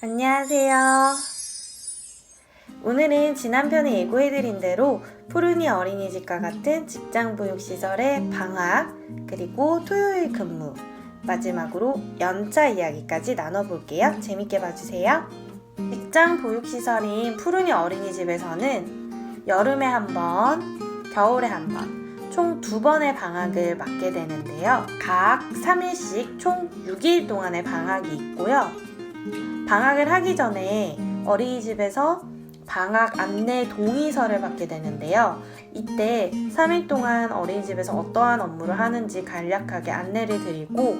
안녕하세요. 오늘은 지난 편에 예고해드린 대로 푸르니 어린이집과 같은 직장보육시설의 방학, 그리고 토요일 근무, 마지막으로 연차 이야기까지 나눠볼게요. 재밌게 봐주세요. 직장보육시설인 푸르니 어린이집에서는 여름에 한 번, 겨울에 한 번, 총 2번의 방학을 맞게 되는데요. 각 3일씩 총 6일 동안의 방학이 있고요. 방학을 하기 전에 어린이집에서 방학 안내 동의서를 받게 되는데요. 이때 3일 동안 어린이집에서 어떠한 업무를 하는지 간략하게 안내를 드리고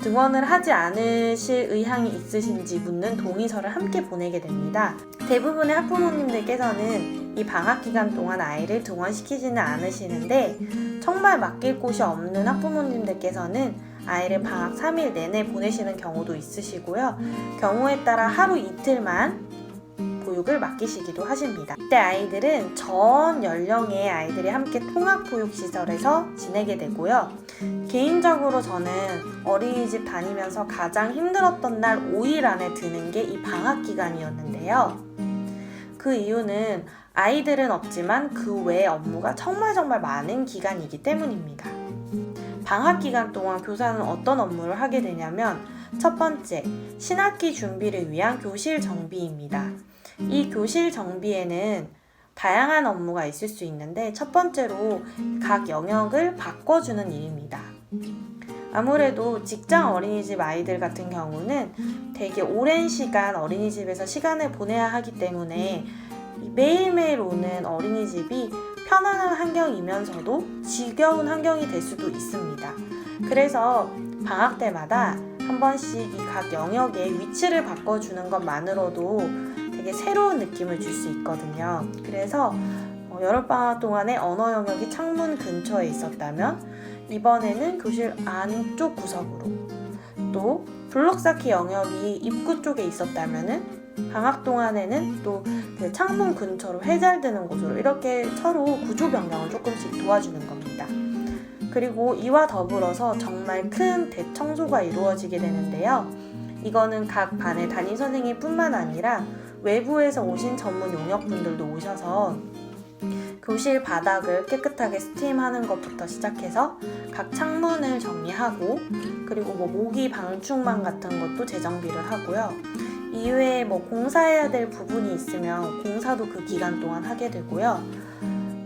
등원을 하지 않으실 의향이 있으신지 묻는 동의서를 함께 보내게 됩니다. 대부분의 학부모님들께서는 이 방학 기간 동안 아이를 등원시키지는 않으시는데 정말 맡길 곳이 없는 학부모님들께서는 아이를 방학 3일 내내 보내시는 경우도 있으시고요. 경우에 따라 하루 이틀만 보육을 맡기시기도 하십니다. 이때 아이들은 전 연령의 아이들이 함께 통학보육시설에서 지내게 되고요. 개인적으로 저는 어린이집 다니면서 가장 힘들었던 날 5일 안에 드는 게 이 방학 기간이었는데요. 그 이유는 아이들은 없지만 그 외의 업무가 정말 많은 기간이기 때문입니다. 방학 기간 동안 교사는 어떤 업무를 하게 되냐면 첫 번째, 신학기 준비를 위한 교실 정비입니다. 이 교실 정비에는 다양한 업무가 있을 수 있는데 첫 번째로 각 영역을 바꿔주는 일입니다. 아무래도 직장 어린이집 아이들 같은 경우는 되게 오랜 시간 어린이집에서 시간을 보내야 하기 때문에 매일매일 오는 어린이집이 편안한 환경이면서도 지겨운 환경이 될 수도 있습니다. 그래서 방학 때마다 한 번씩 이 각 영역의 위치를 바꿔주는 것만으로도 되게 새로운 느낌을 줄 수 있거든요. 그래서 여름방학 동안에 언어 영역이 창문 근처에 있었다면 이번에는 교실 안쪽 구석으로, 또 블록 쌓기 영역이 입구 쪽에 있었다면은 방학 동안에는 또 그 창문 근처로 해잘드는 곳으로 이렇게 서로 구조 변경을 조금씩 도와주는 겁니다. 그리고 이와 더불어서 정말 큰 대청소가 이루어지게 되는데요. 이거는 각 반의 담임 선생님뿐만 아니라 외부에서 오신 전문 용역분들도 오셔서 교실 바닥을 깨끗하게 스팀하는 것부터 시작해서 각 창문을 정리하고 그리고 모기 방충망 같은 것도 재정비를 하고요. 이외에 공사해야 될 부분이 있으면 공사도 그 기간 동안 하게 되고요.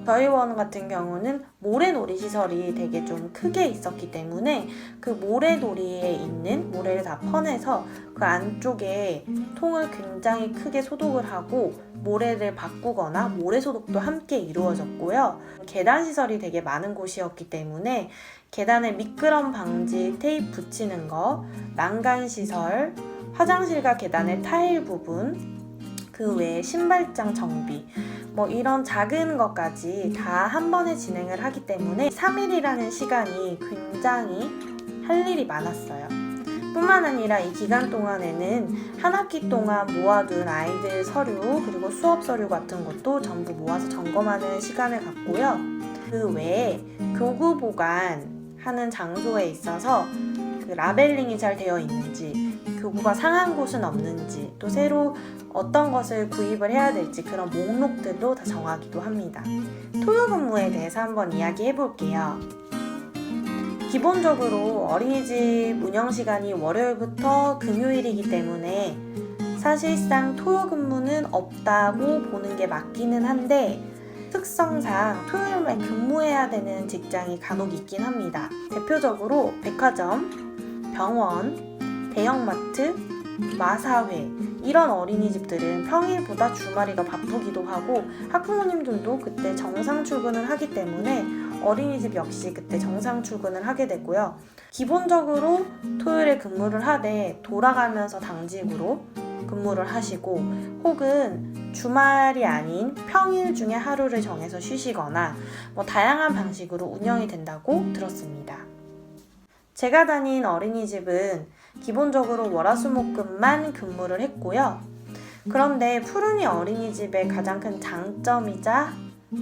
저희 원 같은 경우는 모래놀이 시설이 되게 좀 크게 있었기 때문에 그 모래놀이에 있는 모래를 다 퍼내서 그 안쪽에 통을 굉장히 크게 소독을 하고 모래를 바꾸거나 모래 소독도 함께 이루어졌고요. 계단 시설이 되게 많은 곳이었기 때문에 계단에 미끄럼 방지 테이프 붙이는 거, 난간 시설, 화장실과 계단의 타일 부분, 그 외에 신발장 정비, 이런 작은 것까지 다 한 번에 진행을 하기 때문에 3일이라는 시간이 굉장히 할 일이 많았어요. 뿐만 아니라 이 기간 동안에는 한 학기 동안 모아둔 아이들 서류 그리고 수업 서류 같은 것도 전부 모아서 점검하는 시간을 갖고요. 그 외에 교구 보관하는 장소에 있어서 그 라벨링이 잘 되어 있는지, 교구가 상한 곳은 없는지, 또 새로 어떤 것을 구입을 해야 될지 그런 목록들도 다 정하기도 합니다. 토요 근무에 대해서 한번 이야기해 볼게요. 기본적으로 어린이집 운영 시간이 월요일부터 금요일이기 때문에 사실상 토요 근무는 없다고 보는 게 맞기는 한데 특성상 토요일에 근무해야 되는 직장이 간혹 있긴 합니다. 대표적으로 백화점, 병원, 대형마트, 마사회 이런 어린이집들은 평일보다 주말이 더 바쁘기도 하고 학부모님들도 그때 정상 출근을 하기 때문에 어린이집 역시 그때 정상 출근을 하게 되고요. 기본적으로 토요일에 근무를 하되 돌아가면서 당직으로 근무를 하시고 혹은 주말이 아닌 평일 중에 하루를 정해서 쉬시거나 다양한 방식으로 운영이 된다고 들었습니다. 제가 다닌 어린이집은 기본적으로 월화수목금만 근무를 했고요. 그런데 푸르니 어린이집의 가장 큰 장점이자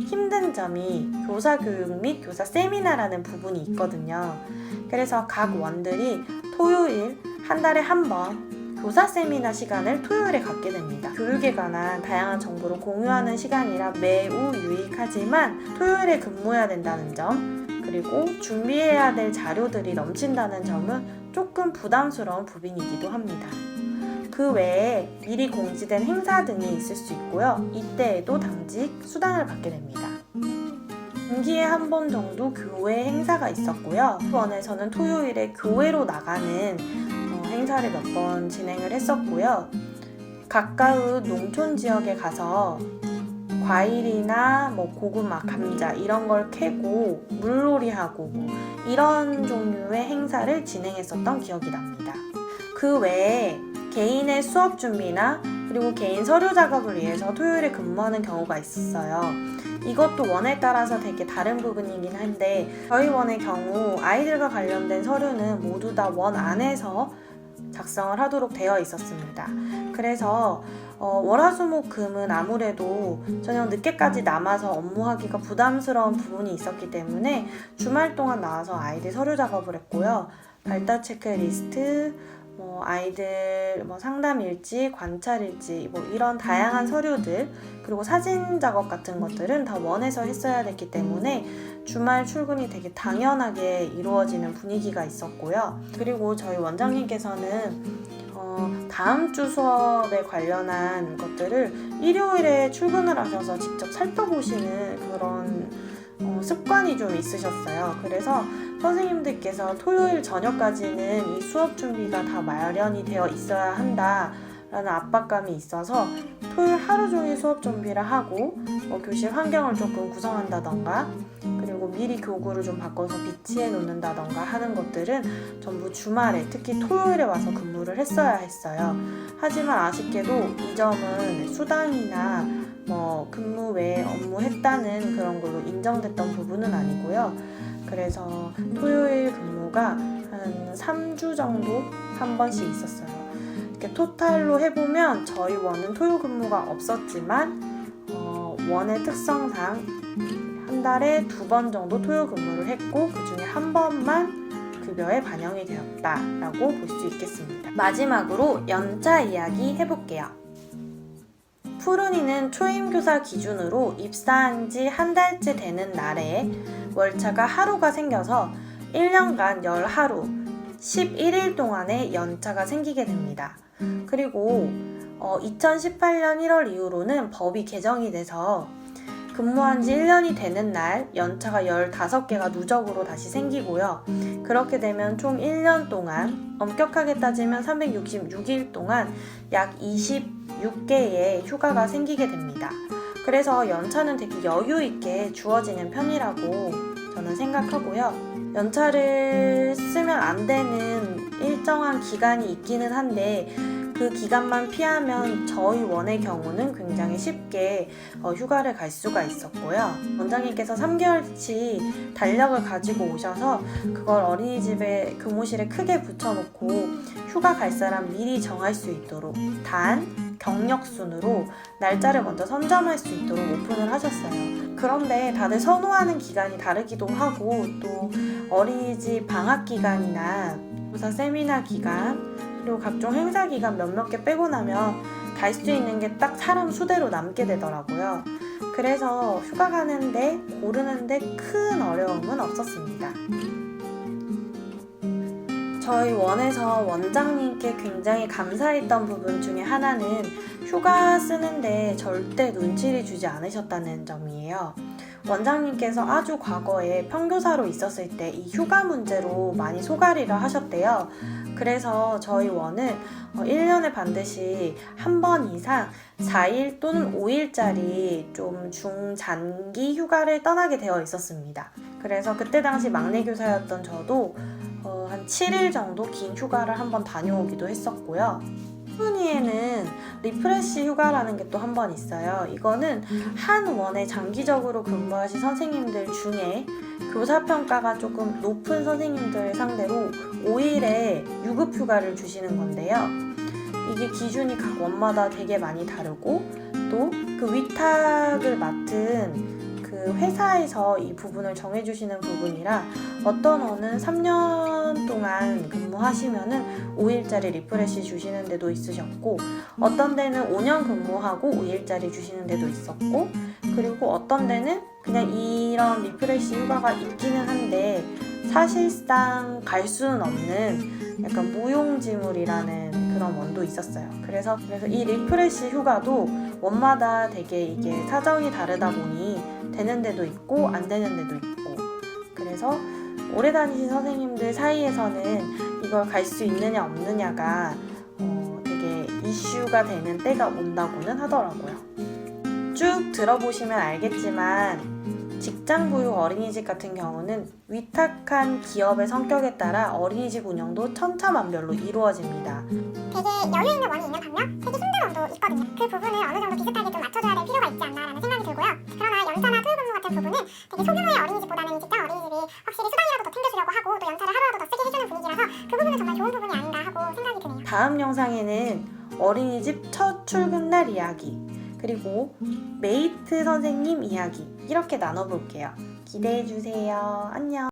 힘든 점이 교사 교육 및 교사 세미나라는 부분이 있거든요. 그래서 각 원들이 토요일 한 달에 한 번 교사 세미나 시간을 토요일에 갖게 됩니다. 교육에 관한 다양한 정보를 공유하는 시간이라 매우 유익하지만 토요일에 근무해야 된다는 점, 그리고 준비해야 될 자료들이 넘친다는 점은 조금 부담스러운 부분이기도 합니다. 그 외에 미리 공지된 행사 등이 있을 수 있고요. 이때에도 당직 수당을 받게 됩니다. 분기에 한 번 정도 교회 행사가 있었고요. 원에서는 토요일에 교회로 나가는 행사를 몇 번 진행을 했었고요. 가까운 농촌 지역에 가서 과일이나 고구마, 감자 이런 걸 캐고 물놀이하고 이런 종류의 행사를 진행했었던 기억이 납니다. 그 외에 개인의 수업 준비나 그리고 개인 서류 작업을 위해서 토요일에 근무하는 경우가 있었어요. 이것도 원에 따라서 되게 다른 부분이긴 한데 저희 원의 경우 아이들과 관련된 서류는 모두 다 원 안에서 작성을 하도록 되어 있었습니다. 그래서 월화수목금은 아무래도 저녁 늦게까지 남아서 업무하기가 부담스러운 부분이 있었기 때문에 주말 동안 나와서 아이들 서류 작업을 했고요. 발달 체크리스트, 아이들 상담 일지, 관찰 일지 이런 다양한 서류들 그리고 사진 작업 같은 것들은 다 원에서 했어야 됐기 때문에 주말 출근이 되게 당연하게 이루어지는 분위기가 있었고요. 그리고 저희 원장님께서는 다음 주 수업에 관련한 것들을 일요일에 출근을 하셔서 직접 살펴보시는 그런 습관이 좀 있으셨어요. 그래서 선생님들께서 토요일 저녁까지는 이 수업 준비가 다 마련이 되어 있어야 한다라는 압박감이 있어서 토요일 하루 종일 수업 준비를 하고 교실 환경을 조금 구성한다던가 그리고 미리 교구를 좀 바꿔서 비치해 놓는다던가 하는 것들은 전부 주말에 특히 토요일에 와서 근무를 했어야 했어요. 하지만 아쉽게도 이 점은 수당이나 근무 외에 업무했다는 그런 걸로 인정됐던 부분은 아니고요. 그래서 토요일 근무가 한 3주 정도 한 번씩 있었어요. 이렇게 토탈로 해보면 저희 원은 토요 근무가 없었지만 원의 특성상 한 달에 2번 정도 토요 근무를 했고 그 중에 한 번만 급여에 반영이 되었다라고 볼 수 있겠습니다. 마지막으로 연차 이야기 해볼게요. 푸른이는 초임교사 기준으로 입사한 지 한 달째 되는 날에 월차가 하루가 생겨서 1년간 10하루, 11일 동안의 연차가 생기게 됩니다. 그리고 2018년 1월 이후로는 법이 개정이 돼서 근무한 지 1년이 되는 날 연차가 15개가 누적으로 다시 생기고요. 그렇게 되면 총 1년 동안 엄격하게 따지면 366일 동안 약 26개의 휴가가 생기게 됩니다. 그래서 연차는 되게 여유 있게 주어지는 편이라고 저는 생각하고요. 연차를 쓰면 안 되는 일정한 기간이 있기는 한데 그 기간만 피하면 저희 원의 경우는 굉장히 쉽게 휴가를 갈 수가 있었고요. 원장님께서 3개월치 달력을 가지고 오셔서 그걸 어린이집에 교무실에 크게 붙여놓고 휴가 갈 사람 미리 정할 수 있도록 단 경력 순으로 날짜를 먼저 선점할 수 있도록 오픈을 하셨어요. 그런데 다들 선호하는 기간이 다르기도 하고 또 어린이집 방학 기간이나 교사 세미나 기간 그리고 각종 행사 기간 몇몇 개 빼고 나면 갈 수 있는 게 딱 사람 수대로 남게 되더라고요. 그래서 휴가 가는데 고르는데 큰 어려움은 없었습니다. 저희 원에서 원장님께 굉장히 감사했던 부분 중에 하나는 휴가 쓰는데 절대 눈치를 주지 않으셨다는 점이에요. 원장님께서 아주 과거에 평교사로 있었을 때 이 휴가 문제로 많이 소가리를 하셨대요. 그래서 저희 원은 1년에 반드시 한 번 이상 4일 또는 5일짜리 좀 중장기 휴가를 떠나게 되어 있었습니다. 그래서 그때 당시 막내 교사였던 저도 한 7일 정도 긴 휴가를 한번 다녀오기도 했었고요. 푸른이에는 리프레시 휴가라는 게 또 한 번 있어요. 이거는 한 원에 장기적으로 근무하신 선생님들 중에 교사평가가 조금 높은 선생님들 상대로 5일의 유급 휴가를 주시는 건데요. 이게 기준이 각 원마다 되게 많이 다르고 또 그 위탁을 맡은 그 회사에서 이 부분을 정해주시는 부분이라 어떤 어는 3년 동안 근무하시면은 5일짜리 리프레시 주시는 데도 있으셨고, 어떤 데는 5년 근무하고 5일짜리 주시는 데도 있었고, 그리고 어떤 데는 그냥 이런 리프레시 휴가가 있기는 한데 사실상 갈 수는 없는 약간 무용지물이라는 그런 원도 있었어요. 그래서 이 리프레시 휴가도 원마다 되게 이게 사정이 다르다 보니 되는 데도 있고 안 되는 데도 있고, 그래서 오래 다니신 선생님들 사이에서는 이걸 갈 수 있느냐 없느냐가 되게 이슈가 되는 때가 온다고는 하더라고요. 쭉 들어보시면 알겠지만 직장보육 어린이집 같은 경우는 위탁한 기업의 성격에 따라 어린이집 운영도 천차만별로 이루어집니다. 되게 여유 있는 원이 있는 반면 되게 힘든 원도 있거든요. 그 부분을 어느 정도 비슷하게 좀 맞춰줘야 될 필요가 있지 않나라는 생각이 들고요. 그러나 연차나 토요근무 같은 부분은 되게 소규모의 어린이집보다는 직장 어린이집이 확실히 수당이라도 더 챙겨주려고 하고 또 연차를 하루라도 더 세게 해주는 분위기라서 그 부분은 정말 좋은 부분이 아닌가 하고 생각이 드네요. 다음 영상에는 어린이집 첫 출근 날 이야기, 그리고 메이트 선생님 이야기 이렇게 나눠볼게요. 기대해주세요. 안녕.